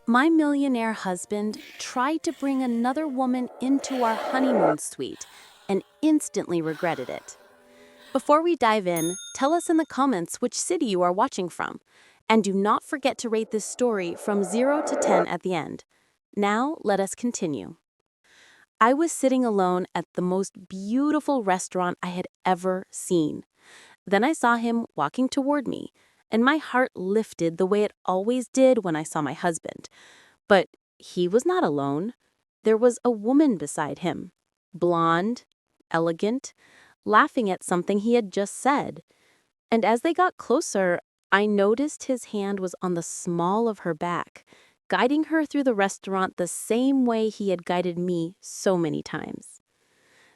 My millionaire husband tried to bring another woman into our honeymoon suite and instantly regretted it. Before we dive in, tell us in the comments which city you are watching from. And do not forget to rate this story from 0 to 10 at the end. Now, let us continue. I was sitting alone at the most beautiful restaurant I had ever seen. Then I saw him walking toward me, and my heart lifted the way it always did when I saw my husband. But he was not alone. There was a woman beside him, blonde, elegant, laughing at something he had just said. And as they got closer, I noticed his hand was on the small of her back, guiding her through the restaurant the same way he had guided me so many times.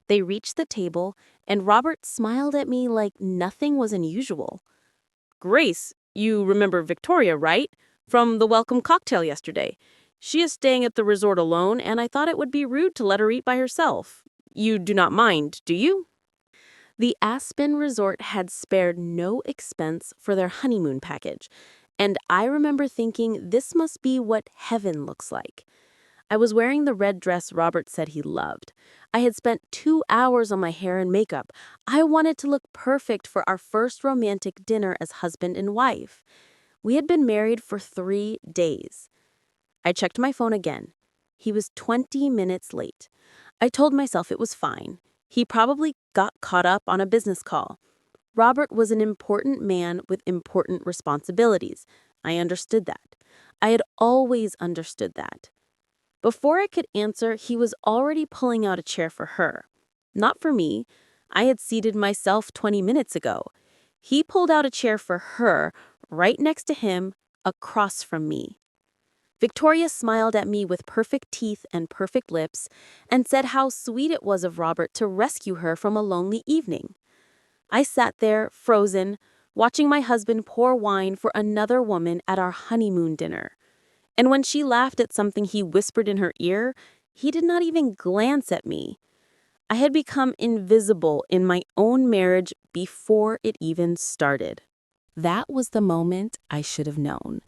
They reached the table, and Robert smiled at me like nothing was unusual. "Grace, you remember Victoria, right? From the welcome cocktail yesterday. She is staying at the resort alone, and I thought it would be rude to let her eat by herself. You do not mind, do you?" The Aspen Resort had spared no expense for their honeymoon package, and I remember thinking this must be what heaven looks like. I was wearing the red dress Robert said he loved. I had spent 2 hours on my hair and makeup. I wanted to look perfect for our first romantic dinner as husband and wife. We had been married for 3 days. I checked my phone again. He was 20 minutes late. I told myself it was fine. He probably got caught up on a business call. Robert was an important man with important responsibilities. I understood that. I had always understood that. Before I could answer, he was already pulling out a chair for her. Not for me. I had seated myself 20 minutes ago. He pulled out a chair for her, right next to him, across from me. Victoria smiled at me with perfect teeth and perfect lips and said how sweet it was of Robert to rescue her from a lonely evening. I sat there, frozen, watching my husband pour wine for another woman at our honeymoon dinner. And when she laughed at something he whispered in her ear, he did not even glance at me. I had become invisible in my own marriage before it even started. That was the moment I should have known.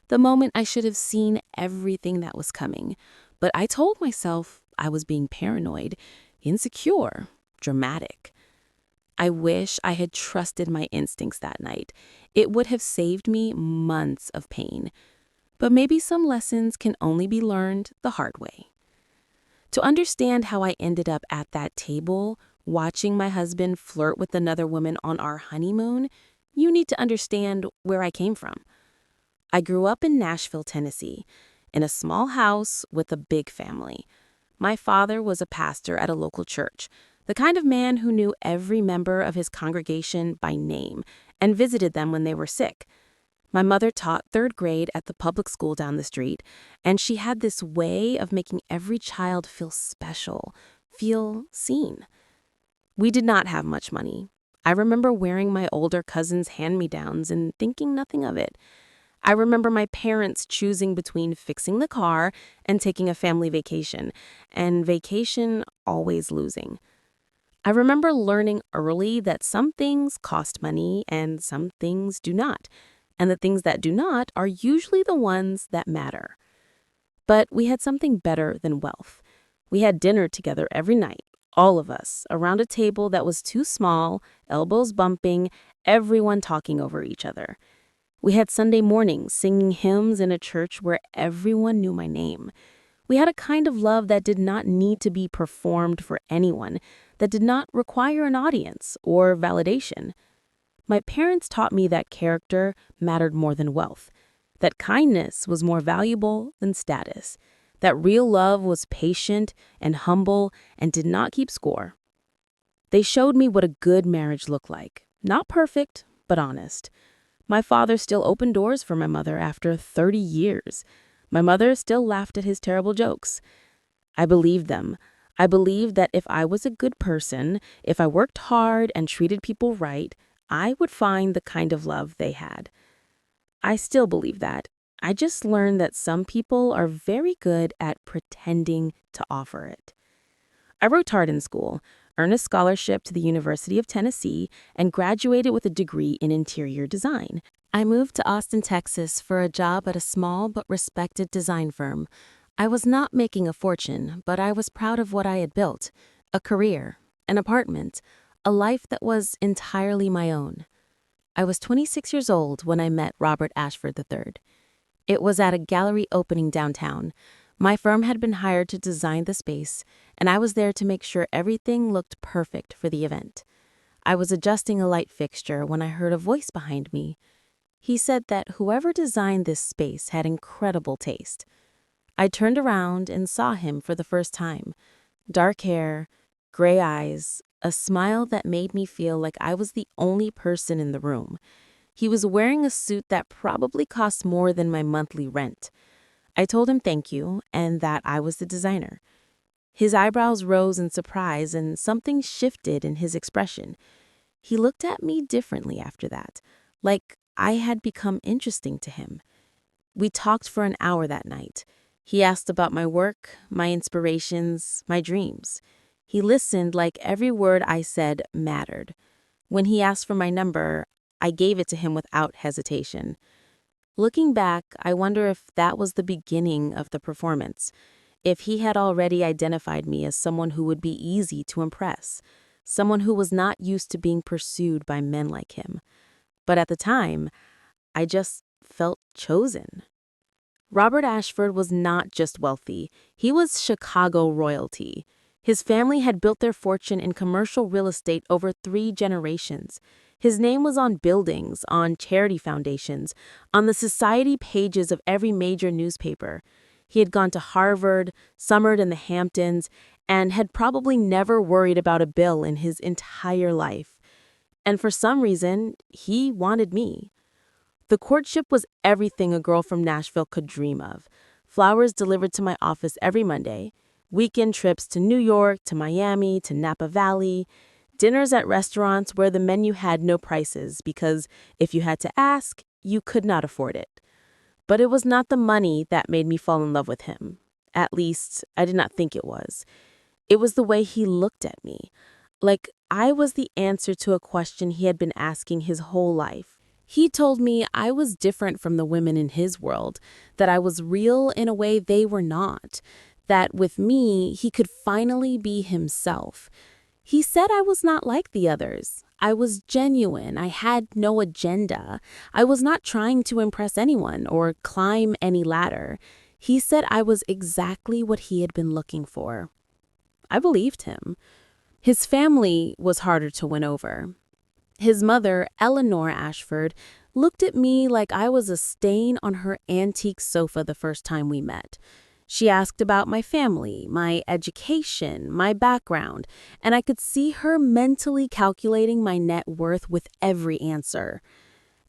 The moment I should have seen everything that was coming. But I told myself I was being paranoid, insecure, dramatic. I wish I had trusted my instincts that night. It would have saved me months of pain. But maybe some lessons can only be learned the hard way. To understand how I ended up at that table, watching my husband flirt with another woman on our honeymoon, you need to understand where I came from. I grew up in Nashville, Tennessee, in a small house with a big family. My father was a pastor at a local church, the kind of man who knew every member of his congregation by name and visited them when they were sick. My mother taught third grade at the public school down the street, and she had this way of making every child feel special, feel seen. We did not have much money. I remember wearing my older cousin's hand-me-downs and thinking nothing of it. I remember my parents choosing between fixing the car and taking a family vacation, and vacation always losing. I remember learning early that some things cost money and some things do not, and the things that do not are usually the ones that matter. But we had something better than wealth. We had dinner together every night, all of us, around a table that was too small, elbows bumping, everyone talking over each other. We had Sunday mornings singing hymns in a church where everyone knew my name. We had a kind of love that did not need to be performed for anyone, that did not require an audience or validation. My parents taught me that character mattered more than wealth, that kindness was more valuable than status, that real love was patient and humble and did not keep score. They showed me what a good marriage looked like, not perfect, but honest. My father still opened doors for my mother after 30 years. My mother still laughed at his terrible jokes. I believed them. I believed that if I was a good person, if I worked hard and treated people right, I would find the kind of love they had. I still believe that. I just learned that some people are very good at pretending to offer it. I worked hard in school, earned a scholarship to the University of Tennessee, and graduated with a degree in interior design. I moved to Austin, Texas for a job at a small but respected design firm. I was not making a fortune, but I was proud of what I had built: a career, an apartment, a life that was entirely my own. I was 26 years old when I met Robert Ashford III. It was at a gallery opening downtown. My firm had been hired to design the space, and I was there to make sure everything looked perfect for the event. I was adjusting a light fixture when I heard a voice behind me. He said that whoever designed this space had incredible taste. I turned around and saw him for the first time. Dark hair, gray eyes, a smile that made me feel like I was the only person in the room. He was wearing a suit that probably cost more than my monthly rent. I told him thank you and that I was the designer. His eyebrows rose in surprise and something shifted in his expression. He looked at me differently after that, like I had become interesting to him. We talked for an hour that night. He asked about my work, my inspirations, my dreams. He listened like every word I said mattered. When he asked for my number, I gave it to him without hesitation. Looking back, I wonder if that was the beginning of the performance, if he had already identified me as someone who would be easy to impress, someone who was not used to being pursued by men like him. But at the time, I just felt chosen. Robert Ashford was not just wealthy, he was Chicago royalty. His family had built their fortune in commercial real estate over 3 generations. His name was on buildings, on charity foundations, on the society pages of every major newspaper. He had gone to Harvard, summered in the Hamptons, and had probably never worried about a bill in his entire life. And for some reason, he wanted me. The courtship was everything a girl from Nashville could dream of. Flowers delivered to my office every Monday, weekend trips to New York, to Miami, to Napa Valley, dinners at restaurants where the menu had no prices because if you had to ask, you could not afford it. But it was not the money that made me fall in love with him. At least, I did not think it was. It was the way he looked at me, like I was the answer to a question he had been asking his whole life. He told me I was different from the women in his world, that I was real in a way they were not, that with me, he could finally be himself. He said I was not like the others. I was genuine. I had no agenda. I was not trying to impress anyone or climb any ladder. He said I was exactly what he had been looking for. I believed him. His family was harder to win over. His mother, Eleanor Ashford, looked at me like I was a stain on her antique sofa the first time we met. She asked about my family, my education, my background, and I could see her mentally calculating my net worth with every answer.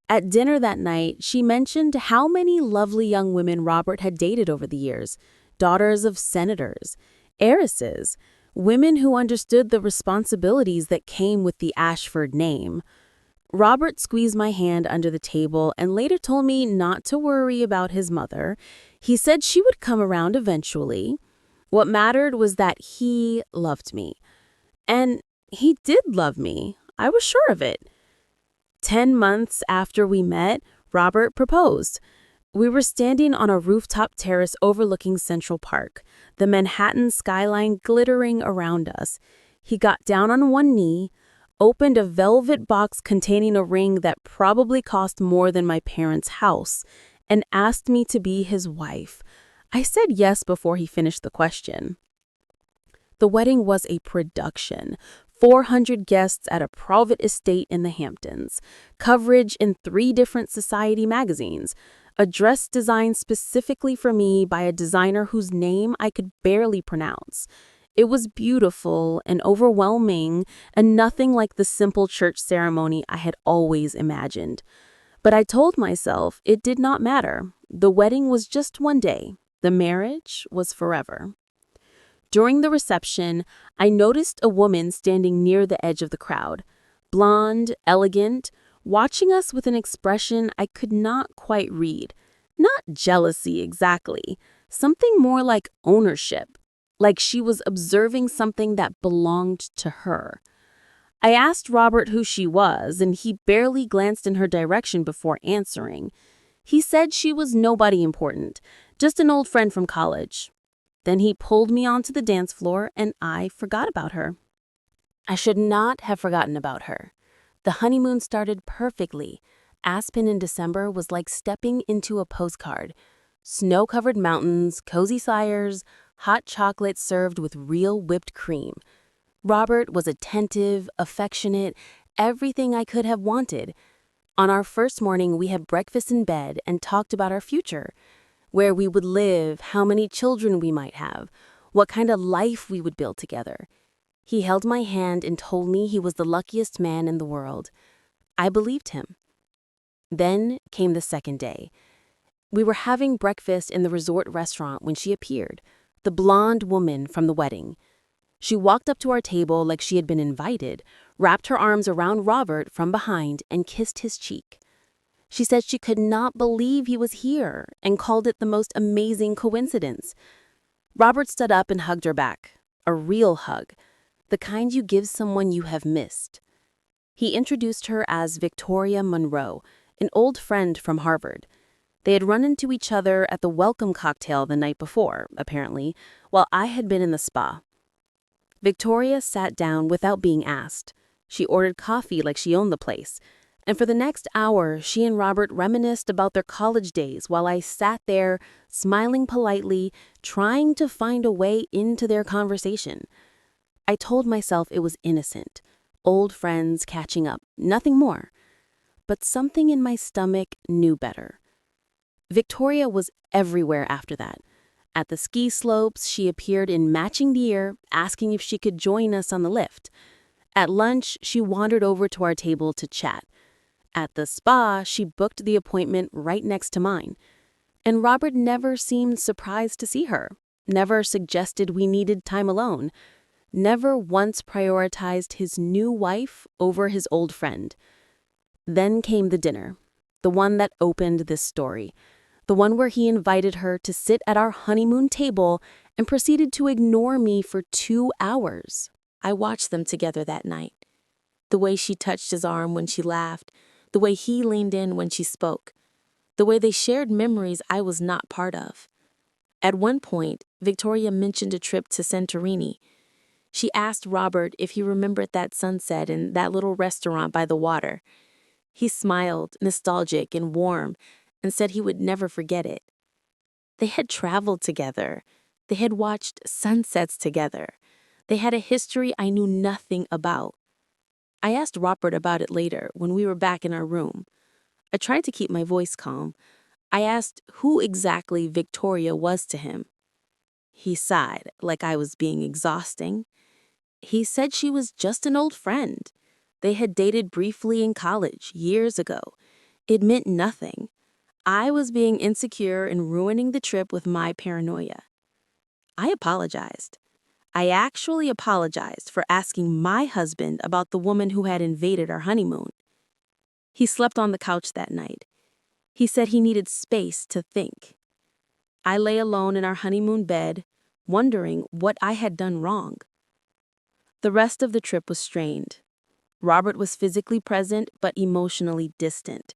At dinner that night, she mentioned how many lovely young women Robert had dated over the years, daughters of senators, heiresses, women who understood the responsibilities that came with the Ashford name. Robert squeezed my hand under the table and later told me not to worry about his mother. He said she would come around eventually. What mattered was that he loved me. And he did love me. I was sure of it. 10 months after we met, Robert proposed. We were standing on a rooftop terrace overlooking Central Park, the Manhattan skyline glittering around us. He got down on one knee, opened a velvet box containing a ring that probably cost more than my parents' house, and asked me to be his wife. I said yes before he finished the question. The wedding was a production. 400 guests at a private estate in the Hamptons, coverage in 3 different society magazines, a dress designed specifically for me by a designer whose name I could barely pronounce. It was beautiful and overwhelming and nothing like the simple church ceremony I had always imagined. But I told myself it did not matter. The wedding was just one day. The marriage was forever. During the reception, I noticed a woman standing near the edge of the crowd, blonde, elegant, watching us with an expression I could not quite read. Not jealousy exactly, something more like ownership, like she was observing something that belonged to her. I asked Robert who she was, and he barely glanced in her direction before answering. He said she was nobody important, just an old friend from college. Then he pulled me onto the dance floor, and I forgot about her. I should not have forgotten about her. The honeymoon started perfectly. Aspen in December was like stepping into a postcard. Snow-covered mountains, cozy fires, hot chocolate served with real whipped cream. Robert was attentive, affectionate, everything I could have wanted. On our first morning, we had breakfast in bed and talked about our future, where we would live, how many children we might have, what kind of life we would build together. He held my hand and told me he was the luckiest man in the world. I believed him. Then came the second day. We were having breakfast in the resort restaurant when she appeared, the blonde woman from the wedding. She walked up to our table like she had been invited, wrapped her arms around Robert from behind, and kissed his cheek. She said she could not believe he was here and called it the most amazing coincidence. Robert stood up and hugged her back, a real hug, the kind you give someone you have missed. He introduced her as Victoria Monroe, an old friend from Harvard. They had run into each other at the welcome cocktail the night before, apparently, while I had been in the spa. Victoria sat down without being asked. She ordered coffee like she owned the place. And for the next hour, she and Robert reminisced about their college days while I sat there, smiling politely, trying to find a way into their conversation. I told myself it was innocent. Old friends catching up, nothing more. But something in my stomach knew better. Victoria was everywhere after that. At the ski slopes, she appeared in matching gear, asking if she could join us on the lift. At lunch, she wandered over to our table to chat. At the spa, she booked the appointment right next to mine. And Robert never seemed surprised to see her, never suggested we needed time alone, never once prioritized his new wife over his old friend. Then came the dinner, the one that opened this story, the one where he invited her to sit at our honeymoon table and proceeded to ignore me for 2 hours. I watched them together that night. The way she touched his arm when she laughed, the way he leaned in when she spoke, the way they shared memories I was not part of. At one point, Victoria mentioned a trip to Santorini. She asked Robert if he remembered that sunset in that little restaurant by the water. He smiled, nostalgic and warm, and said he would never forget it. They had traveled together. They had watched sunsets together. They had a history I knew nothing about. I asked Robert about it later when we were back in our room. I tried to keep my voice calm. I asked who exactly Victoria was to him. He sighed, like I was being exhausting. He said she was just an old friend. They had dated briefly in college, years ago. It meant nothing. I was being insecure and ruining the trip with my paranoia. I apologized. I actually apologized for asking my husband about the woman who had invaded our honeymoon. He slept on the couch that night. He said he needed space to think. I lay alone in our honeymoon bed, wondering what I had done wrong. The rest of the trip was strained. Robert was physically present but emotionally distant.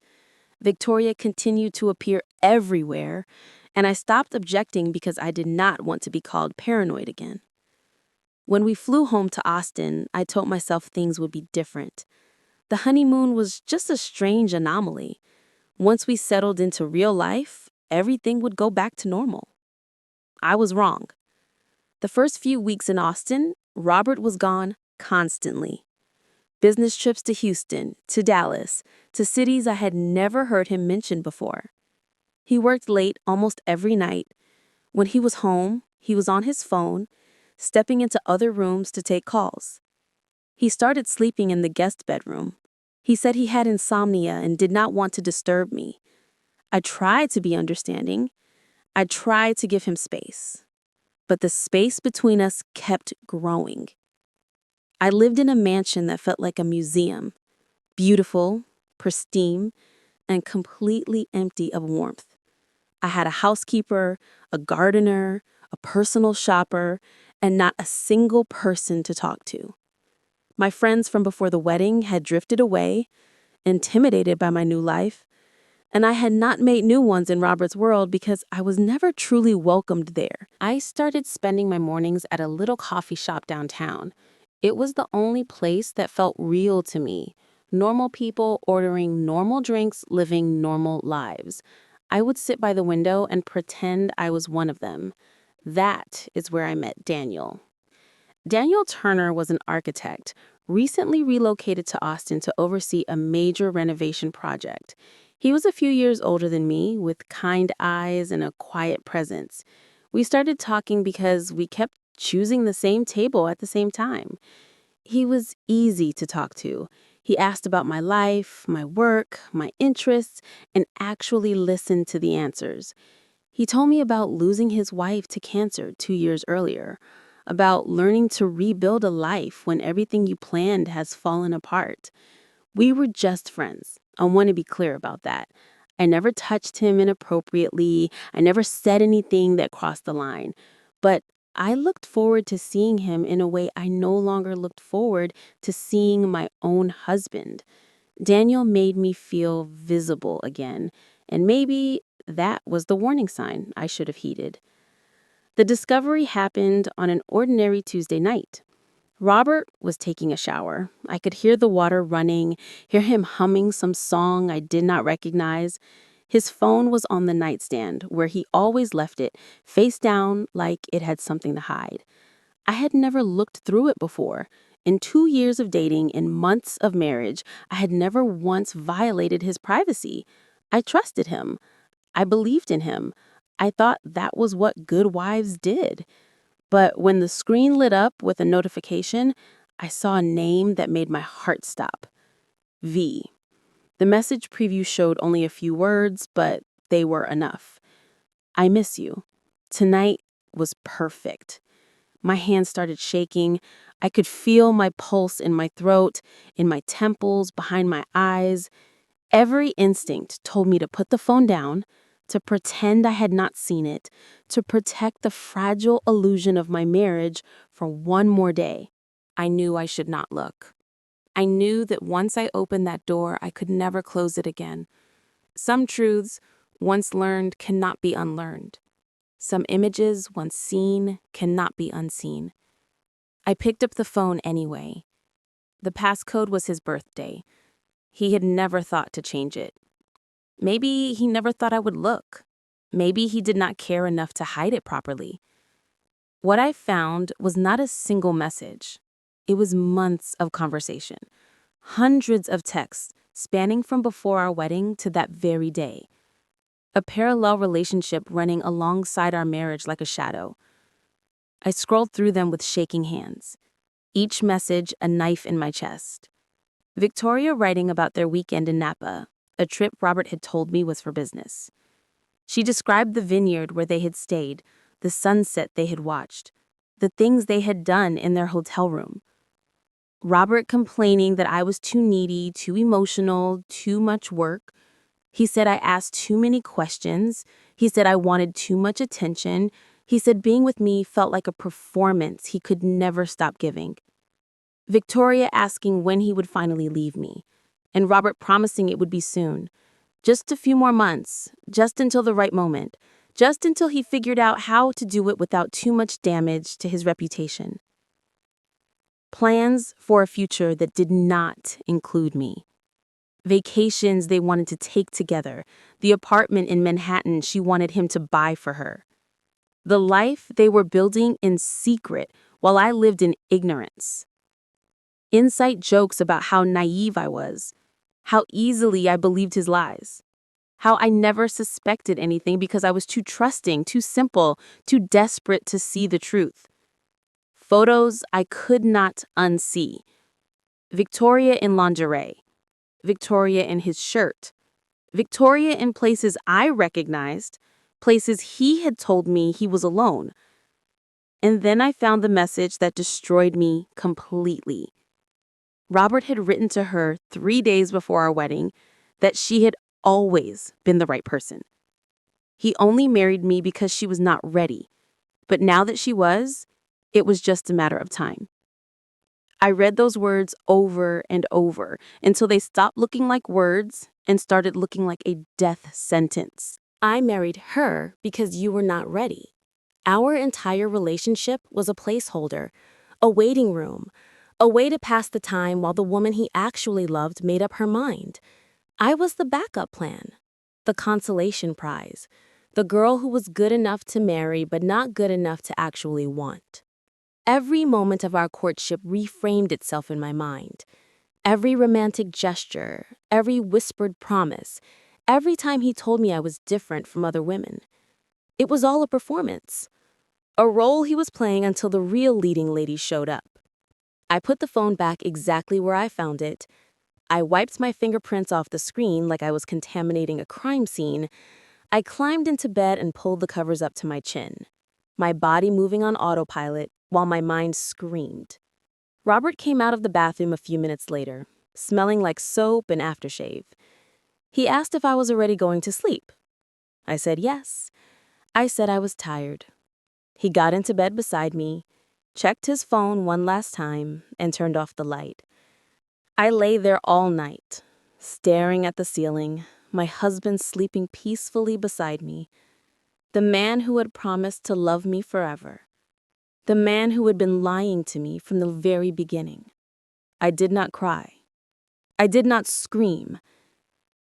Victoria continued to appear everywhere, and I stopped objecting because I did not want to be called paranoid again. When we flew home to Austin, I told myself things would be different. The honeymoon was just a strange anomaly. Once we settled into real life, everything would go back to normal. I was wrong. The first few weeks in Austin, Robert was gone constantly. Business trips to Houston, to Dallas, to cities I had never heard him mention before. He worked late almost every night. When he was home, he was on his phone, stepping into other rooms to take calls. He started sleeping in the guest bedroom. He said he had insomnia and did not want to disturb me. I tried to be understanding. I tried to give him space. But the space between us kept growing. I lived in a mansion that felt like a museum, beautiful, pristine, and completely empty of warmth. I had a housekeeper, a gardener, a personal shopper, and not a single person to talk to. My friends from before the wedding had drifted away, intimidated by my new life, and I had not made new ones in Robert's world because I was never truly welcomed there. I started spending my mornings at a little coffee shop downtown. It was the only place that felt real to me. Normal people ordering normal drinks, living normal lives. I would sit by the window and pretend I was one of them. That is where I met Daniel. Daniel Turner was an architect, recently relocated to Austin to oversee a major renovation project. He was a few years older than me, with kind eyes and a quiet presence. We started talking because we kept choosing the same table at the same time. He was easy to talk to. He asked about my life, my work, my interests, and actually listened to the answers. He told me about losing his wife to cancer 2 years earlier, about learning to rebuild a life when everything you planned has fallen apart. We were just friends. I want to be clear about that. I never touched him inappropriately. I never said anything that crossed the line. But I looked forward to seeing him in a way I no longer looked forward to seeing my own husband. Daniel made me feel visible again, and maybe that was the warning sign I should have heeded. The discovery happened on an ordinary Tuesday night. Robert was taking a shower. I could hear the water running, hear him humming some song I did not recognize. His phone was on the nightstand, where he always left it, face down like it had something to hide. I had never looked through it before. In 2 years of dating, in months of marriage, I had never once violated his privacy. I trusted him. I believed in him. I thought that was what good wives did. But when the screen lit up with a notification, I saw a name that made my heart stop. V. The message preview showed only a few words, but they were enough. I miss you. Tonight was perfect. My hands started shaking. I could feel my pulse in my throat, in my temples, behind my eyes. Every instinct told me to put the phone down, to pretend I had not seen it, to protect the fragile illusion of my marriage for one more day. I knew I should not look. I knew that once I opened that door, I could never close it again. Some truths, once learned, cannot be unlearned. Some images, once seen, cannot be unseen. I picked up the phone anyway. The passcode was his birthday. He had never thought to change it. Maybe he never thought I would look. Maybe he did not care enough to hide it properly. What I found was not a single message. It was months of conversation, hundreds of texts spanning from before our wedding to that very day. A parallel relationship running alongside our marriage like a shadow. I scrolled through them with shaking hands, each message a knife in my chest. Victoria writing about their weekend in Napa, a trip Robert had told me was for business. She described the vineyard where they had stayed, the sunset they had watched, the things they had done in their hotel room. Robert complaining that I was too needy, too emotional, too much work. He said I asked too many questions. He said I wanted too much attention. He said being with me felt like a performance he could never stop giving. Victoria asking when he would finally leave me, and Robert promising it would be soon. Just a few more months, just until the right moment, just until he figured out how to do it without too much damage to his reputation. Plans for a future that did not include me. Vacations they wanted to take together, the apartment in Manhattan she wanted him to buy for her. The life they were building in secret while I lived in ignorance. Inside jokes about how naive I was, how easily I believed his lies, how I never suspected anything because I was too trusting, too simple, too desperate to see the truth. Photos I could not unsee. Victoria in lingerie, Victoria in his shirt, Victoria in places I recognized, places he had told me he was alone. And then I found the message that destroyed me completely. Robert had written to her 3 days before our wedding that she had always been the right person. He only married me because she was not ready, but now that she was, it was just a matter of time. I read those words over and over until they stopped looking like words and started looking like a death sentence. I married her because you were not ready. Our entire relationship was a placeholder, a waiting room, a way to pass the time while the woman he actually loved made up her mind. I was the backup plan, the consolation prize, the girl who was good enough to marry but not good enough to actually want. Every moment of our courtship reframed itself in my mind. Every romantic gesture, every whispered promise, every time he told me I was different from other women. It was all a performance, a role he was playing until the real leading lady showed up. I put the phone back exactly where I found it. I wiped my fingerprints off the screen like I was contaminating a crime scene. I climbed into bed and pulled the covers up to my chin, my body moving on autopilot while my mind screamed. Robert came out of the bathroom a few minutes later, smelling like soap and aftershave. He asked if I was already going to sleep. I said yes. I said I was tired. He got into bed beside me, checked his phone one last time, and turned off the light. I lay there all night, staring at the ceiling, my husband sleeping peacefully beside me. The man who had promised to love me forever. The man who had been lying to me from the very beginning. I did not cry. I did not scream.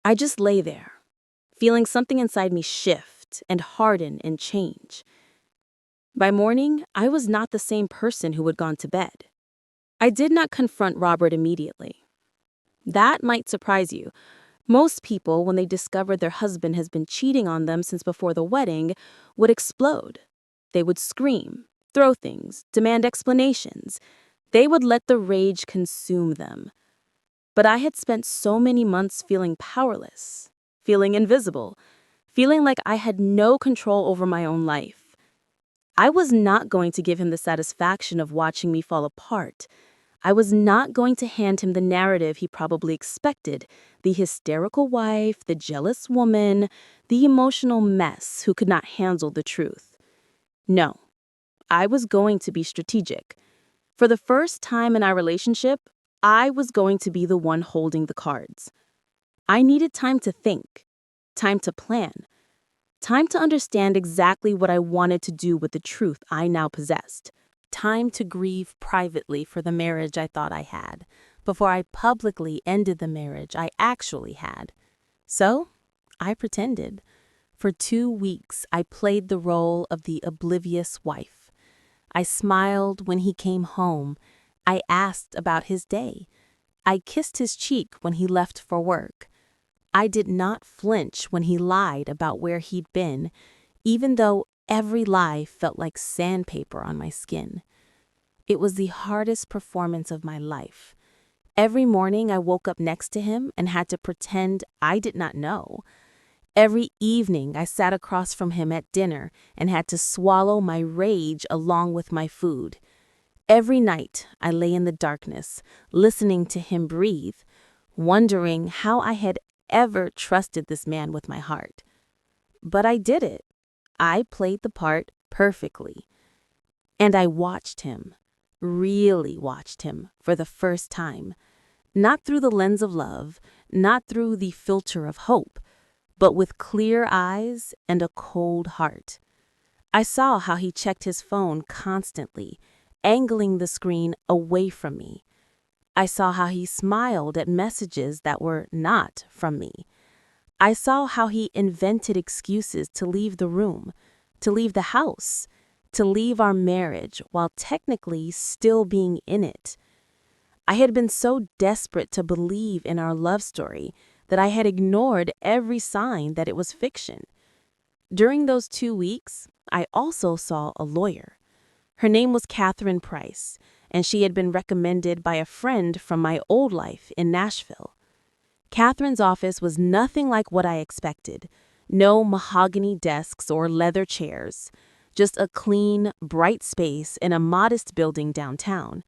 I just lay there, feeling something inside me shift and harden and change. By morning, I was not the same person who had gone to bed. I did not confront Robert immediately. That might surprise you. Most people, when they discover their husband has been cheating on them since before the wedding, would explode. They would scream, throw things, demand explanations. They would let the rage consume them. But I had spent so many months feeling powerless, feeling invisible, feeling like I had no control over my own life. I was not going to give him the satisfaction of watching me fall apart. I was not going to hand him the narrative he probably expected, the hysterical wife, the jealous woman, the emotional mess who could not handle the truth. No, I was going to be strategic. For the first time in our relationship, I was going to be the one holding the cards. I needed time to think, time to plan, time to understand exactly what I wanted to do with the truth I now possessed. Time to grieve privately for the marriage I thought I had, before I publicly ended the marriage I actually had. So, I pretended. For 2 weeks, I played the role of the oblivious wife. I smiled when he came home. I asked about his day. I kissed his cheek when he left for work. I did not flinch when he lied about where he'd been, even though every lie felt like sandpaper on my skin. It was the hardest performance of my life. Every morning I woke up next to him and had to pretend I did not know. Every evening I sat across from him at dinner and had to swallow my rage along with my food. Every night I lay in the darkness, listening to him breathe, wondering how I had ever trusted this man with my heart. But I did it. I played the part perfectly. And I watched him, really watched him for the first time. Not through the lens of love, not through the filter of hope, but with clear eyes and a cold heart. I saw how he checked his phone constantly, angling the screen away from me. I saw how he smiled at messages that were not from me. I saw how he invented excuses to leave the room, to leave the house, to leave our marriage while technically still being in it. I had been so desperate to believe in our love story that I had ignored every sign that it was fiction. During those 2 weeks, I also saw a lawyer. Her name was Catherine Price, and she had been recommended by a friend from my old life in Nashville. Catherine's office was nothing like what I expected. No mahogany desks or leather chairs. Just a clean, bright space in a modest building downtown.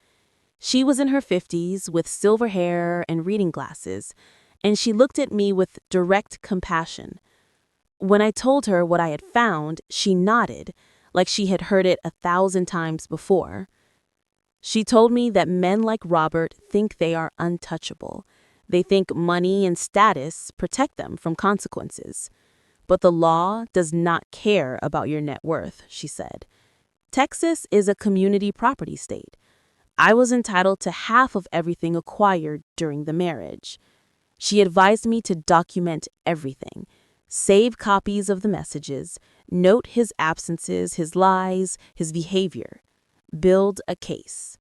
She was in her 50s with silver hair and reading glasses, and she looked at me with direct compassion. When I told her what I had found, she nodded, like she had heard it 1,000 times before. She told me that men like Robert think they are untouchable. They think money and status protect them from consequences. But the law does not care about your net worth, she said. Texas is a community property state. I was entitled to half of everything acquired during the marriage. She advised me to document everything, save copies of the messages, note his absences, his lies, his behavior, build a case.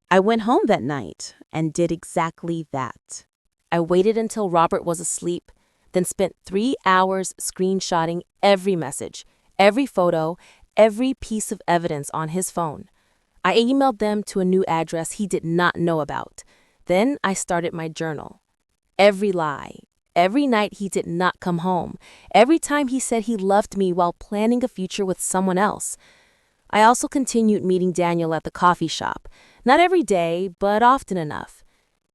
I went home that night and did exactly that. I waited until Robert was asleep, then spent 3 hours screenshotting every message, every photo, every piece of evidence on his phone. I emailed them to a new address he did not know about. Then I started my journal. Every lie, every night he did not come home, every time he said he loved me while planning a future with someone else. I also continued meeting Daniel at the coffee shop, not every day, but often enough.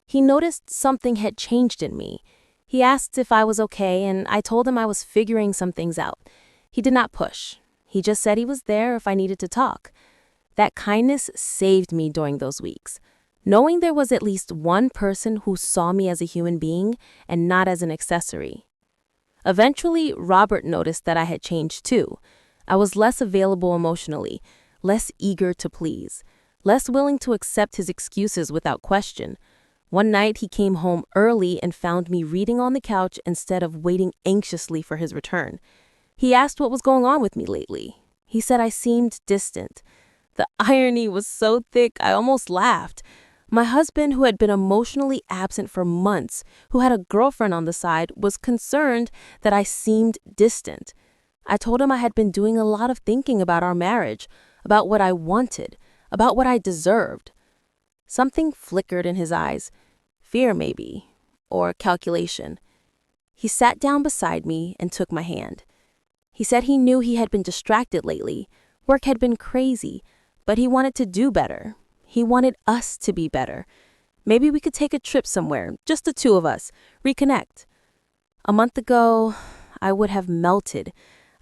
He noticed something had changed in me. He asked if I was okay, and I told him I was figuring some things out. He did not push. He just said he was there if I needed to talk. That kindness saved me during those weeks. Knowing there was at least one person who saw me as a human being and not as an accessory. Eventually, Robert noticed that I had changed too. I was less available emotionally, less eager to please, less willing to accept his excuses without question. One night, he came home early and found me reading on the couch instead of waiting anxiously for his return. He asked what was going on with me lately. He said I seemed distant. The irony was so thick, I almost laughed. My husband, who had been emotionally absent for months, who had a girlfriend on the side, was concerned that I seemed distant. I told him I had been doing a lot of thinking about our marriage, about what I wanted, about what I deserved. Something flickered in his eyes. Fear, maybe, or calculation. He sat down beside me and took my hand. He said he knew he had been distracted lately. Work had been crazy, but he wanted to do better. He wanted us to be better. Maybe we could take a trip somewhere, just the two of us, reconnect. A month ago, I would have melted.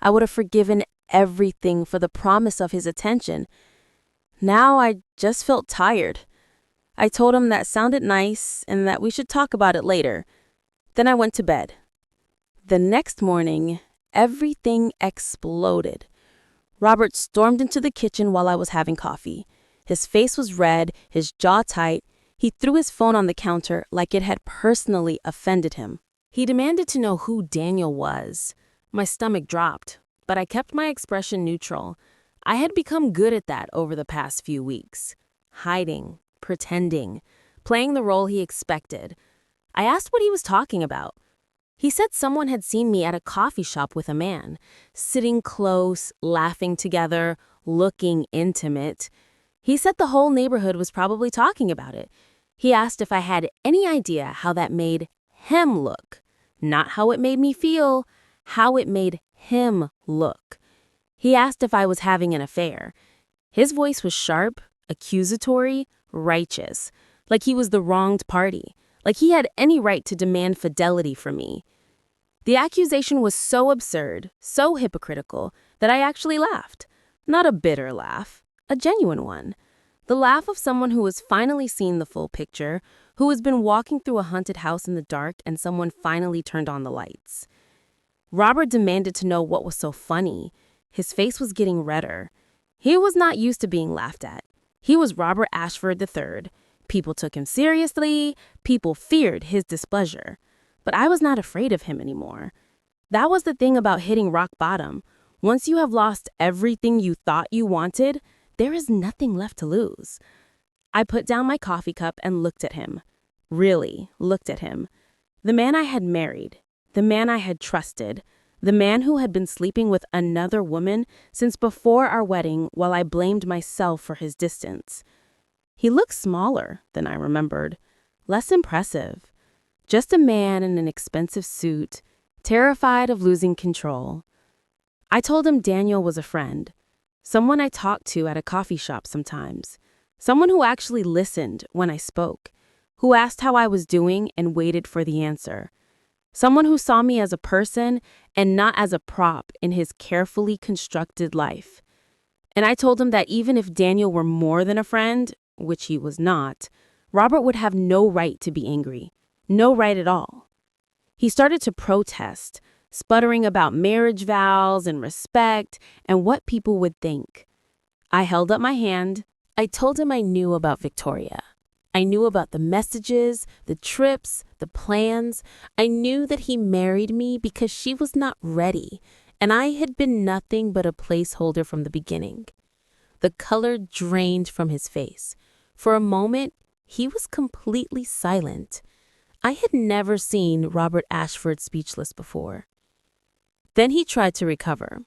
I would have forgiven everything for the promise of his attention. Now I just felt tired. I told him that sounded nice and that we should talk about it later. Then I went to bed. The next morning, everything exploded. Robert stormed into the kitchen while I was having coffee. His face was red, his jaw tight. He threw his phone on the counter like it had personally offended him. He demanded to know who Daniel was. My stomach dropped, but I kept my expression neutral. I had become good at that over the past few weeks. Hiding, pretending, playing the role he expected. I asked what he was talking about. He said someone had seen me at a coffee shop with a man, sitting close, laughing together, looking intimate. He said the whole neighborhood was probably talking about it. He asked if I had any idea how that made him look. Not how it made me feel, how it made him look. He asked if I was having an affair. His voice was sharp, accusatory, righteous, like he was the wronged party, like he had any right to demand fidelity from me. The accusation was so absurd, so hypocritical, that I actually laughed. Not a bitter laugh. A genuine one. The laugh of someone who has finally seen the full picture, who has been walking through a haunted house in the dark and someone finally turned on the lights. Robert demanded to know what was so funny. His face was getting redder. He was not used to being laughed at. He was Robert Ashford III. People took him seriously. People feared his displeasure. But I was not afraid of him anymore. That was the thing about hitting rock bottom. Once you have lost everything you thought you wanted, there is nothing left to lose. I put down my coffee cup and looked at him. Really looked at him. The man I had married. The man I had trusted. The man who had been sleeping with another woman since before our wedding while I blamed myself for his distance. He looked smaller than I remembered. Less impressive. Just a man in an expensive suit, terrified of losing control. I told him Daniel was a friend. Someone I talked to at a coffee shop sometimes. Someone who actually listened when I spoke, who asked how I was doing and waited for the answer. Someone who saw me as a person and not as a prop in his carefully constructed life. And I told him that even if Daniel were more than a friend, which he was not, Robert would have no right to be angry. No right at all. He started to protest, sputtering about marriage vows and respect and what people would think. I held up my hand. I told him I knew about Victoria. I knew about the messages, the trips, the plans. I knew that he married me because she was not ready, and I had been nothing but a placeholder from the beginning. The color drained from his face. For a moment, he was completely silent. I had never seen Robert Ashford speechless before. Then he tried to recover.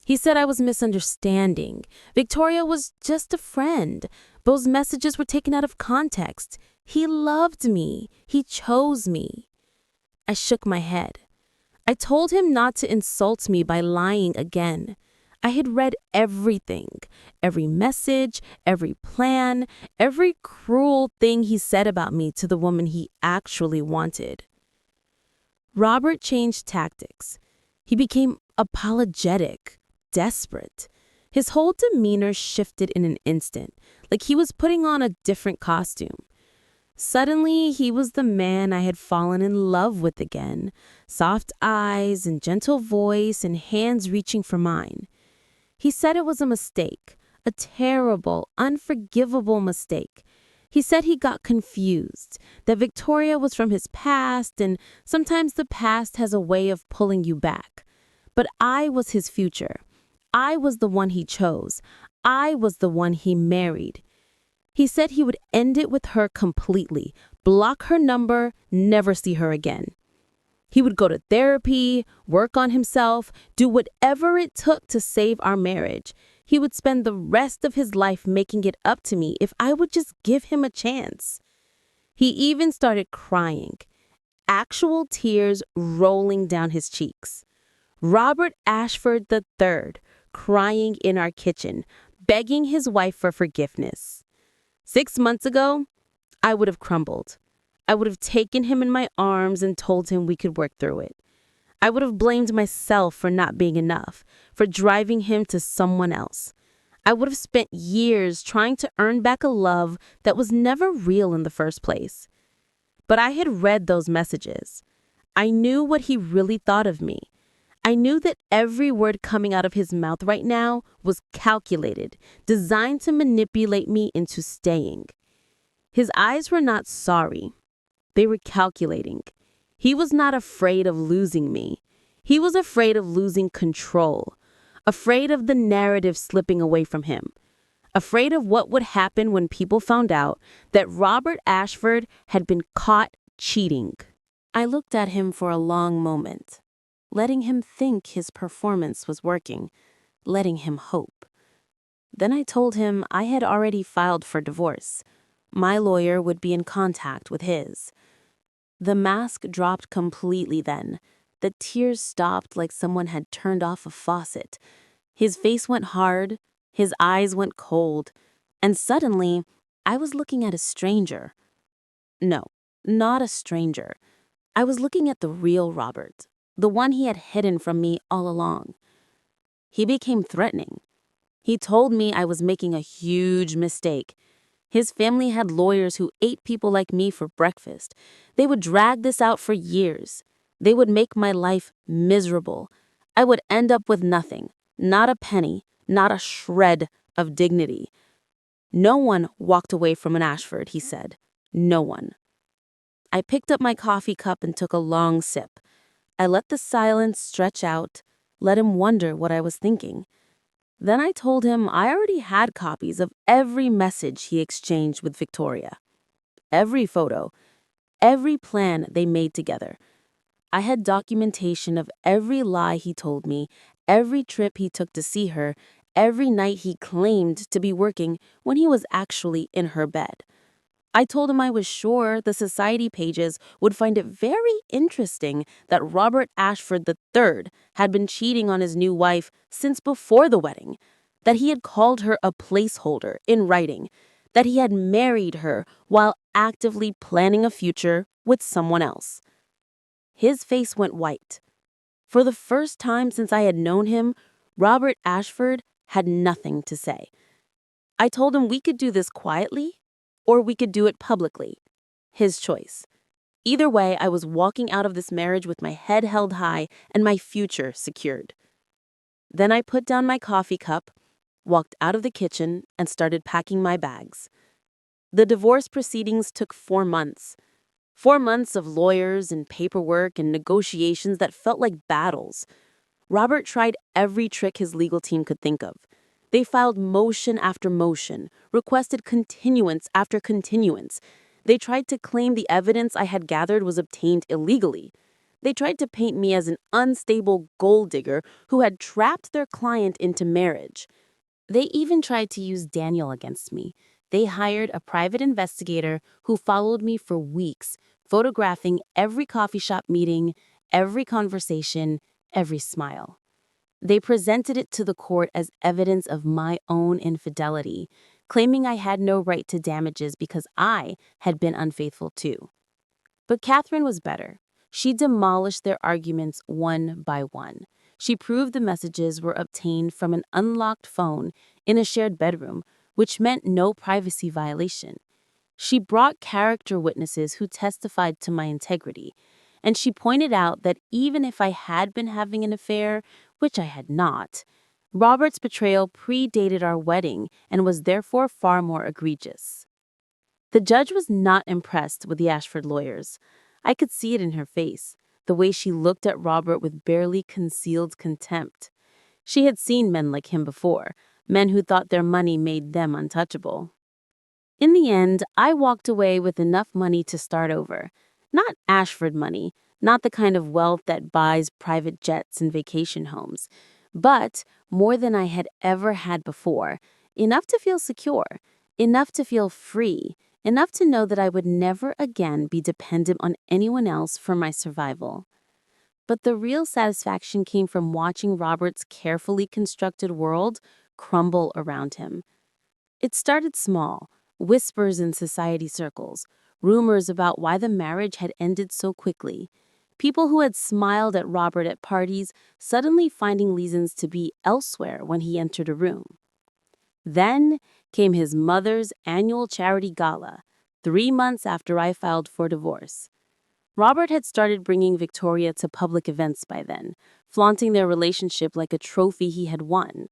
He said I was misunderstanding. Victoria was just a friend. Those messages were taken out of context. He loved me. He chose me. I shook my head. I told him not to insult me by lying again. I had read everything, every message, every plan, every cruel thing he said about me to the woman he actually wanted. Robert changed tactics. He became apologetic, desperate. His whole demeanor shifted in an instant, like he was putting on a different costume. Suddenly, he was the man I had fallen in love with again. Soft eyes and gentle voice and hands reaching for mine. He said it was a mistake, a terrible, unforgivable mistake. He said he got confused, that Victoria was from his past, and sometimes the past has a way of pulling you back. But I was his future. I was the one he chose. I was the one he married. He said he would end it with her completely, block her number, never see her again. He would go to therapy, work on himself, do whatever it took to save our marriage. He would spend the rest of his life making it up to me if I would just give him a chance. He even started crying, actual tears rolling down his cheeks. Robert Ashford III, crying in our kitchen, begging his wife for forgiveness. 6 months ago, I would have crumbled. I would have taken him in my arms and told him we could work through it. I would have blamed myself for not being enough, for driving him to someone else. I would have spent years trying to earn back a love that was never real in the first place. But I had read those messages. I knew what he really thought of me. I knew that every word coming out of his mouth right now was calculated, designed to manipulate me into staying. His eyes were not sorry. They were calculating. He was not afraid of losing me. He was afraid of losing control, afraid of the narrative slipping away from him, afraid of what would happen when people found out that Robert Ashford had been caught cheating. I looked at him for a long moment, letting him think his performance was working, letting him hope. Then I told him I had already filed for divorce. My lawyer would be in contact with his. The mask dropped completely then. The tears stopped like someone had turned off a faucet. His face went hard, his eyes went cold, and suddenly I was looking at a stranger. No, not a stranger. I was looking at the real Robert, the one he had hidden from me all along. He became threatening. He told me I was making a huge mistake. His family had lawyers who ate people like me for breakfast. They would drag this out for years. They would make my life miserable. I would end up with nothing, not a penny, not a shred of dignity. No one walked away from an Ashford, he said. No one. I picked up my coffee cup and took a long sip. I let the silence stretch out, let him wonder what I was thinking. Then I told him I already had copies of every message he exchanged with Victoria. Every photo, every plan they made together. I had documentation of every lie he told me, every trip he took to see her, every night he claimed to be working when he was actually in her bed. I told him I was sure the society pages would find it very interesting that Robert Ashford III had been cheating on his new wife since before the wedding, that he had called her a placeholder in writing, that he had married her while actively planning a future with someone else. His face went white. For the first time since I had known him, Robert Ashford had nothing to say. I told him we could do this quietly or we could do it publicly. His choice. Either way, I was walking out of this marriage with my head held high and my future secured. Then I put down my coffee cup, walked out of the kitchen, and started packing my bags. The divorce proceedings took 4 months. 4 months of lawyers and paperwork and negotiations that felt like battles. Robert tried every trick his legal team could think of. They filed motion after motion, requested continuance after continuance. They tried to claim the evidence I had gathered was obtained illegally. They tried to paint me as an unstable gold digger who had trapped their client into marriage. They even tried to use Daniel against me. They hired a private investigator who followed me for weeks, photographing every coffee shop meeting, every conversation, every smile. They presented it to the court as evidence of my own infidelity, claiming I had no right to damages because I had been unfaithful too. But Catherine was better. She demolished their arguments one by one. She proved the messages were obtained from an unlocked phone in a shared bedroom, which meant no privacy violation. She brought character witnesses who testified to my integrity, and she pointed out that even if I had been having an affair, which I had not, Robert's betrayal predated our wedding and was therefore far more egregious. The judge was not impressed with the Ashford lawyers. I could see it in her face, the way she looked at Robert with barely concealed contempt. She had seen men like him before, men who thought their money made them untouchable. In the end, I walked away with enough money to start over. Not Ashford money, not the kind of wealth that buys private jets and vacation homes, but more than I had ever had before, enough to feel secure, enough to feel free, enough to know that I would never again be dependent on anyone else for my survival. But the real satisfaction came from watching Robert's carefully constructed world crumble around him. It started small, whispers in society circles, rumors about why the marriage had ended so quickly. People who had smiled at Robert at parties suddenly finding reasons to be elsewhere when he entered a room. Then came his mother's annual charity gala, 3 months after I filed for divorce. Robert had started bringing Victoria to public events by then, flaunting their relationship like a trophy he had won.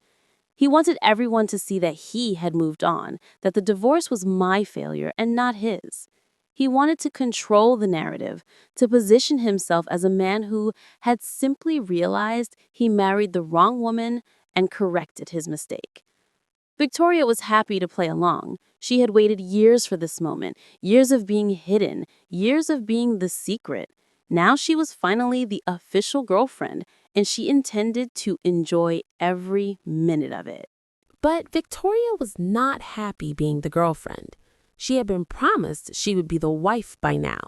He wanted everyone to see that he had moved on, that the divorce was my failure and not his. He wanted to control the narrative, to position himself as a man who had simply realized he married the wrong woman and corrected his mistake. Victoria was happy to play along. She had waited years for this moment, years of being hidden, years of being the secret. Now she was finally the official girlfriend, and she intended to enjoy every minute of it. But Victoria was not happy being the girlfriend. She had been promised she would be the wife by now.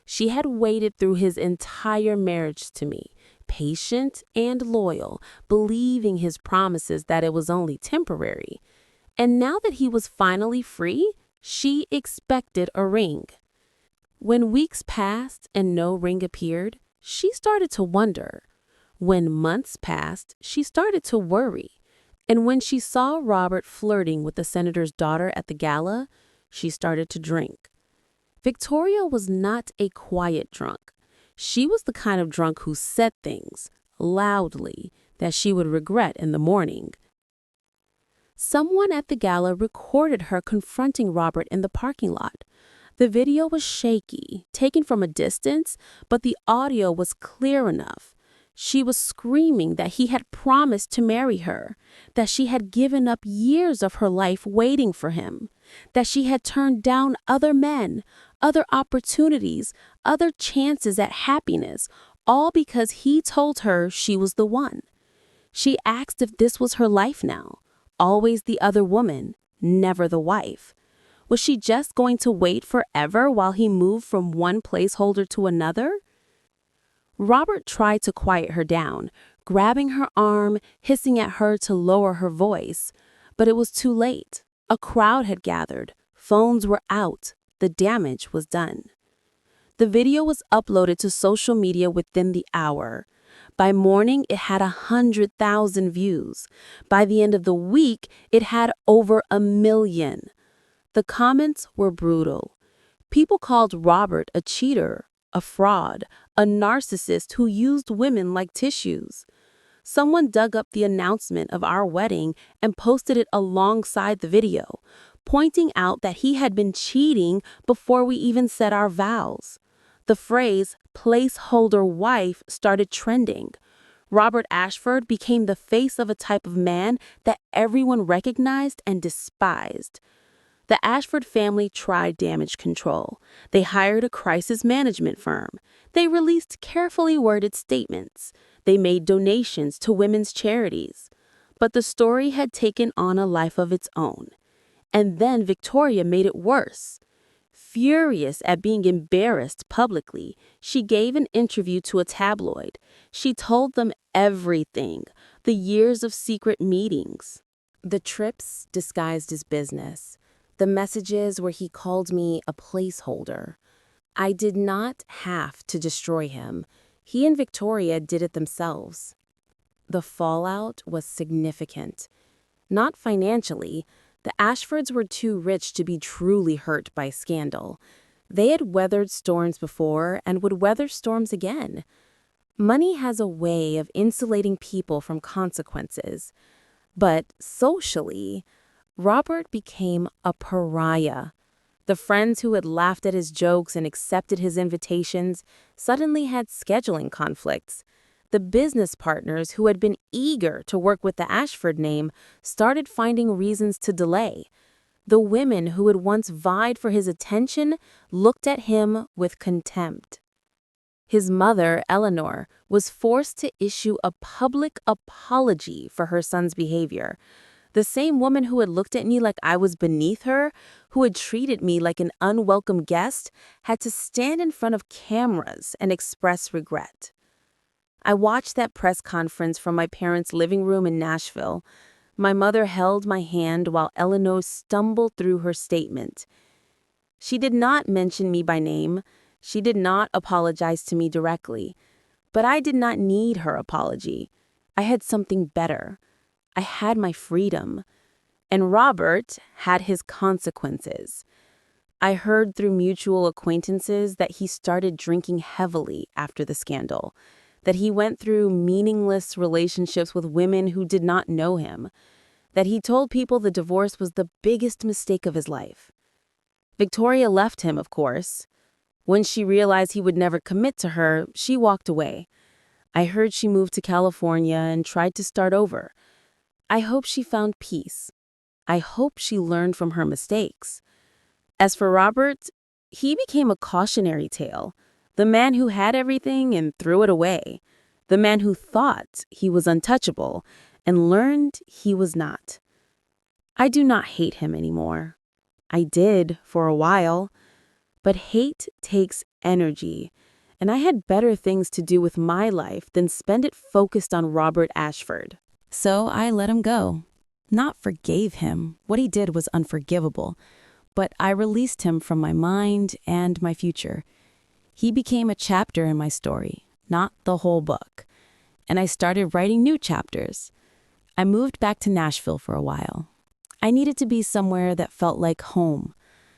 She had waited through his entire marriage to me, patient and loyal, believing his promises that it was only temporary. And now that he was finally free, she expected a ring. When weeks passed and no ring appeared, she started to wonder. When months passed, she started to worry. And when she saw Robert flirting with the senator's daughter at the gala, she started to drink. Victoria was not a quiet drunk. She was the kind of drunk who said things, loudly, that she would regret in the morning. Someone at the gala recorded her confronting Robert in the parking lot. The video was shaky, taken from a distance, but the audio was clear enough. She was screaming that he had promised to marry her, that she had given up years of her life waiting for him, that she had turned down other men, other opportunities, other chances at happiness, all because he told her she was the one. She asked if this was her life now, always the other woman, never the wife. Was she just going to wait forever while he moved from one placeholder to another? Robert tried to quiet her down, grabbing her arm, hissing at her to lower her voice. But it was too late. A crowd had gathered. Phones were out. The damage was done. The video was uploaded to social media within the hour. By morning, it had 100,000 views. By the end of the week, it had over 1 million. The comments were brutal. People called Robert a cheater, a fraud, a narcissist who used women like tissues. Someone dug up the announcement of our wedding and posted it alongside the video, pointing out that he had been cheating before we even said our vows. The phrase placeholder wife started trending. Robert Ashford became the face of a type of man that everyone recognized and despised. The Ashford family tried damage control. They hired a crisis management firm. They released carefully worded statements. They made donations to women's charities. But the story had taken on a life of its own. And then Victoria made it worse. Furious at being embarrassed publicly, she gave an interview to a tabloid. She told them everything, the years of secret meetings. The trips disguised as business. The messages where he called me a placeholder. I did not have to destroy him. He and Victoria did it themselves. The fallout was significant. Not financially. The Ashfords were too rich to be truly hurt by scandal. They had weathered storms before and would weather storms again. Money has a way of insulating people from consequences. But socially, Robert became a pariah. The friends who had laughed at his jokes and accepted his invitations suddenly had scheduling conflicts. The business partners who had been eager to work with the Ashford name started finding reasons to delay. The women who had once vied for his attention looked at him with contempt. His mother, Eleanor, was forced to issue a public apology for her son's behavior. The same woman who had looked at me like I was beneath her, who had treated me like an unwelcome guest, had to stand in front of cameras and express regret. I watched that press conference from my parents' living room in Nashville. My mother held my hand while Eleanor stumbled through her statement. She did not mention me by name. She did not apologize to me directly. But I did not need her apology. I had something better. I had my freedom. And Robert had his consequences. I heard through mutual acquaintances that he started drinking heavily after the scandal, that he went through meaningless relationships with women who did not know him, that he told people the divorce was the biggest mistake of his life. Victoria left him, of course. When she realized he would never commit to her, she walked away. I heard she moved to California and tried to start over. I hope she found peace. I hope she learned from her mistakes. As for Robert, he became a cautionary tale. The man who had everything and threw it away. The man who thought he was untouchable and learned he was not. I do not hate him anymore. I did for a while. But hate takes energy, and I had better things to do with my life than spend it focused on Robert Ashford. So I let him go. Not forgave him. What he did was unforgivable. But I released him from my mind and my future. He became a chapter in my story, not the whole book. And I started writing new chapters. I moved back to Nashville for a while. I needed to be somewhere that felt like home.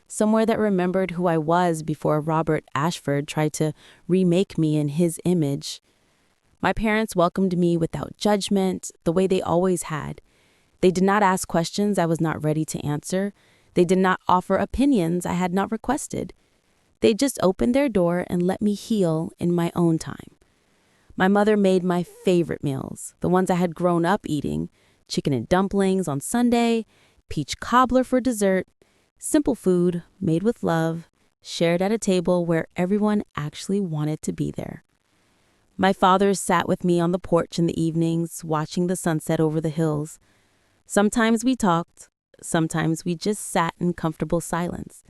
Somewhere that remembered who I was before Robert Ashford tried to remake me in his image. My parents welcomed me without judgment, the way they always had. They did not ask questions I was not ready to answer. They did not offer opinions I had not requested. They just opened their door and let me heal in my own time. My mother made my favorite meals, the ones I had grown up eating: chicken and dumplings on Sunday, peach cobbler for dessert. Simple food, made with love, shared at a table where everyone actually wanted to be there. My father sat with me on the porch in the evenings, watching the sunset over the hills. Sometimes we talked, sometimes we just sat in comfortable silence.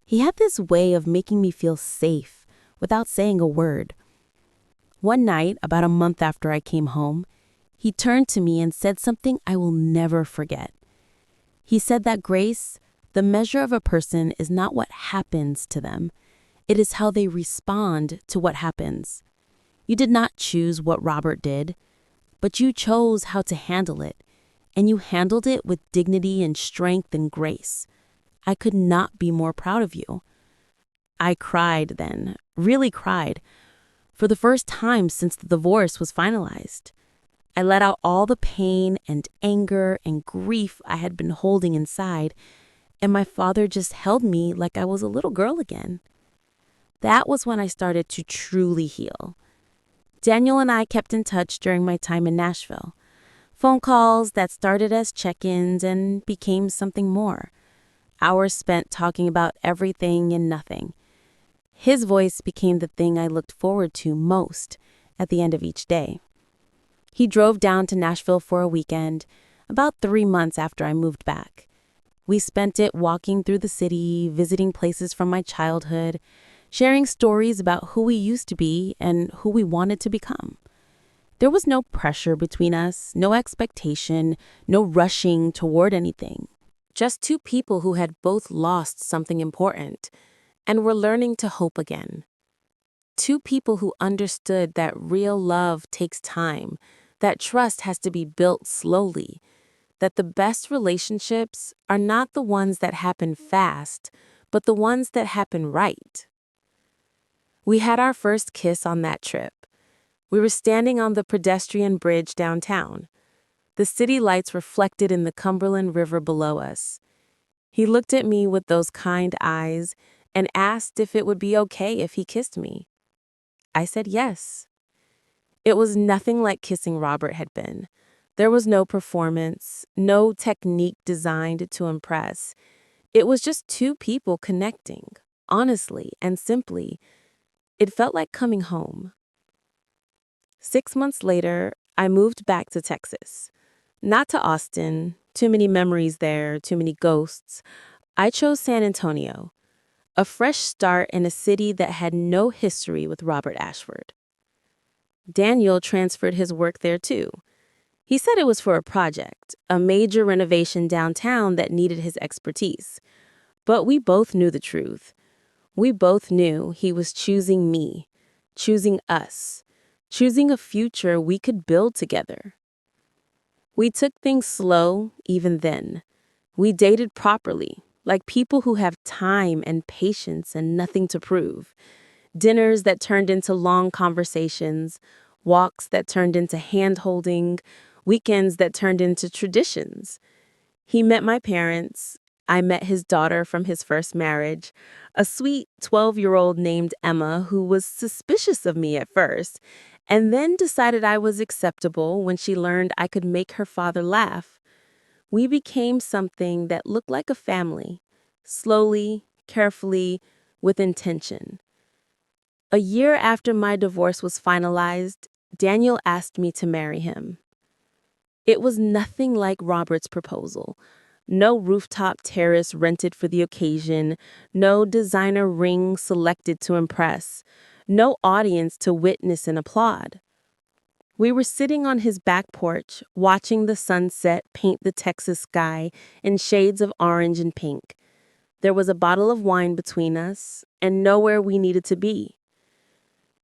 He had this way of making me feel safe without saying a word. One night, about a month after I came home, he turned to me and said something I will never forget. He said that grace, the measure of a person, is not what happens to them. It is how they respond to what happens. You did not choose what Robert did, but you chose how to handle it, and you handled it with dignity and strength and grace. I could not be more proud of you. I cried then, really cried, for the first time since the divorce was finalized. I let out all the pain and anger and grief I had been holding inside, and my father just held me like I was a little girl again. That was when I started to truly heal. Daniel and I kept in touch during my time in Nashville. Phone calls that started as check-ins and became something more. Hours spent talking about everything and nothing. His voice became the thing I looked forward to most at the end of each day. He drove down to Nashville for a weekend, about 3 months after I moved back. We spent it walking through the city, visiting places from my childhood, sharing stories about who we used to be and who we wanted to become. There was no pressure between us, no expectation, no rushing toward anything. Just two people who had both lost something important and were learning to hope again. Two people who understood that real love takes time, that trust has to be built slowly, that the best relationships are not the ones that happen fast, but the ones that happen right. We had our first kiss on that trip. We were standing on the pedestrian bridge downtown. The city lights reflected in the Cumberland River below us. He looked at me with those kind eyes and asked if it would be okay if he kissed me. I said yes. It was nothing like kissing Robert had been. There was no performance, no technique designed to impress. It was just two people connecting, honestly and simply. It felt like coming home. 6 months later, I moved back to Texas. Not to Austin, too many memories there, too many ghosts. I chose San Antonio, a fresh start in a city that had no history with Robert Ashford. Daniel transferred his work there too. He said it was for a project, a major renovation downtown that needed his expertise. But we both knew the truth. We both knew he was choosing me, choosing us, choosing a future we could build together. We took things slow even then. We dated properly, like people who have time and patience and nothing to prove. Dinners that turned into long conversations, walks that turned into hand-holding, weekends that turned into traditions. He met my parents. I met his daughter from his first marriage, a sweet 12-year-old named Emma who was suspicious of me at first, and then decided I was acceptable when she learned I could make her father laugh. We became something that looked like a family, slowly, carefully, with intention. A year after my divorce was finalized, Daniel asked me to marry him. It was nothing like Robert's proposal. No rooftop terrace rented for the occasion, no designer ring selected to impress, no audience to witness and applaud. We were sitting on his back porch, watching the sunset paint the Texas sky in shades of orange and pink. There was a bottle of wine between us, and nowhere we needed to be.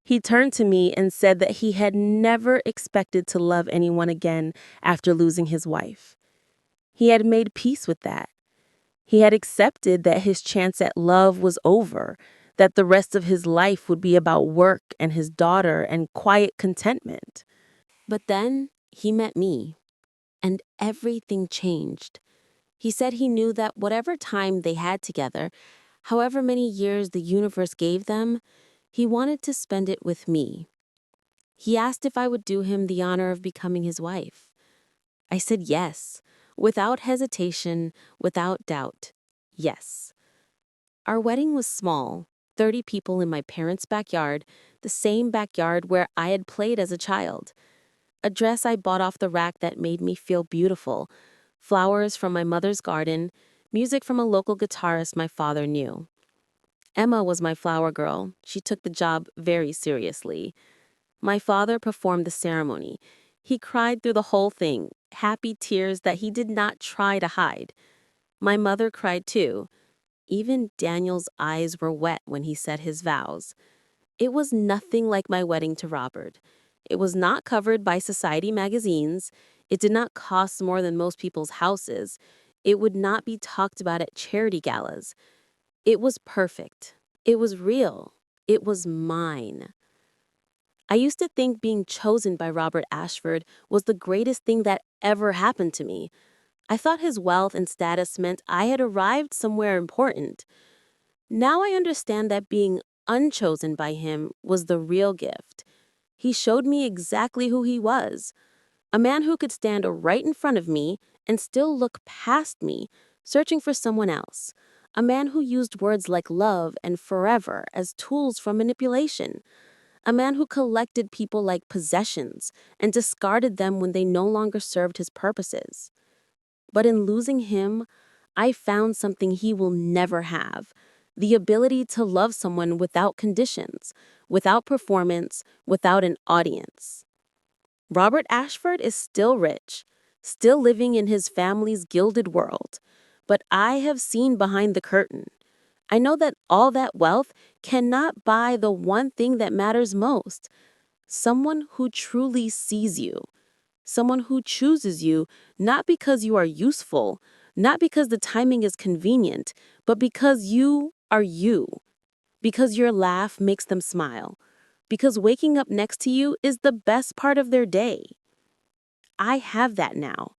He turned to me and said that he had never expected to love anyone again after losing his wife. He had made peace with that. He had accepted that his chance at love was over, that the rest of his life would be about work and his daughter and quiet contentment. But then he met me, and everything changed. He said he knew that whatever time they had together, however many years the universe gave them, he wanted to spend it with me. He asked if I would do him the honor of becoming his wife. I said yes, without hesitation, without doubt, yes. Our wedding was small, 30 people in my parents' backyard, the same backyard where I had played as a child. A dress I bought off the rack that made me feel beautiful, flowers from my mother's garden, music from a local guitarist my father knew. Emma was my flower girl. She took the job very seriously. My father performed the ceremony. He cried through the whole thing, happy tears that he did not try to hide. My mother cried too. Even Daniel's eyes were wet when he said his vows. It was nothing like my wedding to Robert. It was not covered by society magazines. It did not cost more than most people's houses. It would not be talked about at charity galas. It was perfect. It was real. It was mine. I used to think being chosen by Robert Ashford was the greatest thing that ever happened to me. I thought his wealth and status meant I had arrived somewhere important. Now I understand that being unchosen by him was the real gift. He showed me exactly who he was. A man who could stand right in front of me and still look past me, searching for someone else. A man who used words like love and forever as tools for manipulation. A man who collected people like possessions and discarded them when they no longer served his purposes. But in losing him, I found something he will never have: the ability to love someone without conditions, without performance, without an audience. Robert Ashford is still rich, still living in his family's gilded world, but I have seen behind the curtain. I know that all that wealth cannot buy the one thing that matters most: someone who truly sees you. Someone who chooses you not because you are useful, not because the timing is convenient, but because you are you. Because your laugh makes them smile. Because waking up next to you is the best part of their day. I have that now.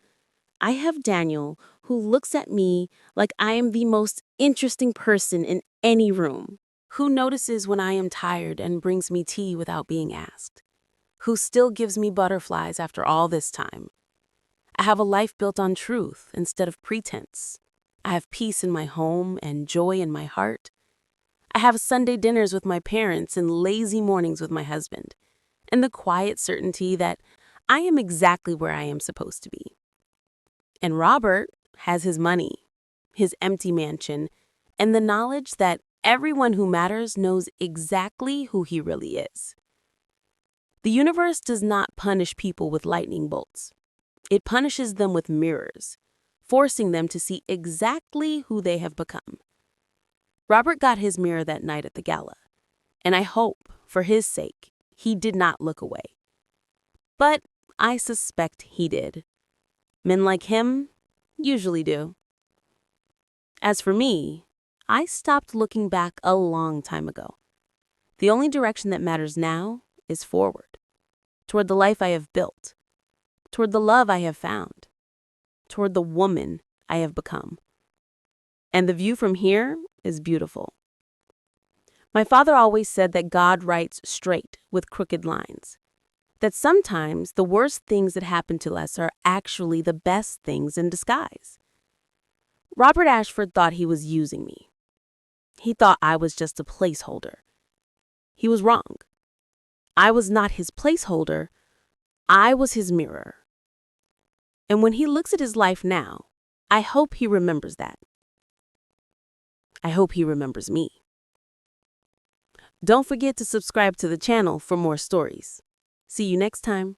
I have Daniel, who looks at me like I am the most interesting person in any room. Who notices when I am tired and brings me tea without being asked. Who still gives me butterflies after all this time. I have a life built on truth instead of pretense. I have peace in my home and joy in my heart. I have Sunday dinners with my parents and lazy mornings with my husband, and the quiet certainty that I am exactly where I am supposed to be. And Robert has his money, his empty mansion, and the knowledge that everyone who matters knows exactly who he really is. The universe does not punish people with lightning bolts. It punishes them with mirrors, forcing them to see exactly who they have become. Robert got his mirror that night at the gala, and I hope, for his sake, he did not look away. But I suspect he did. Men like him usually do. As for me, I stopped looking back a long time ago. The only direction that matters now is forward, toward the life I have built, toward the love I have found, toward the woman I have become. And the view from here is beautiful. My father always said that God writes straight with crooked lines, that sometimes the worst things that happen to us are actually the best things in disguise. Robert Ashford thought he was using me. He thought I was just a placeholder. He was wrong. I was not his placeholder. I was his mirror. And when he looks at his life now, I hope he remembers that. I hope he remembers me. Don't forget to subscribe to the channel for more stories. See you next time.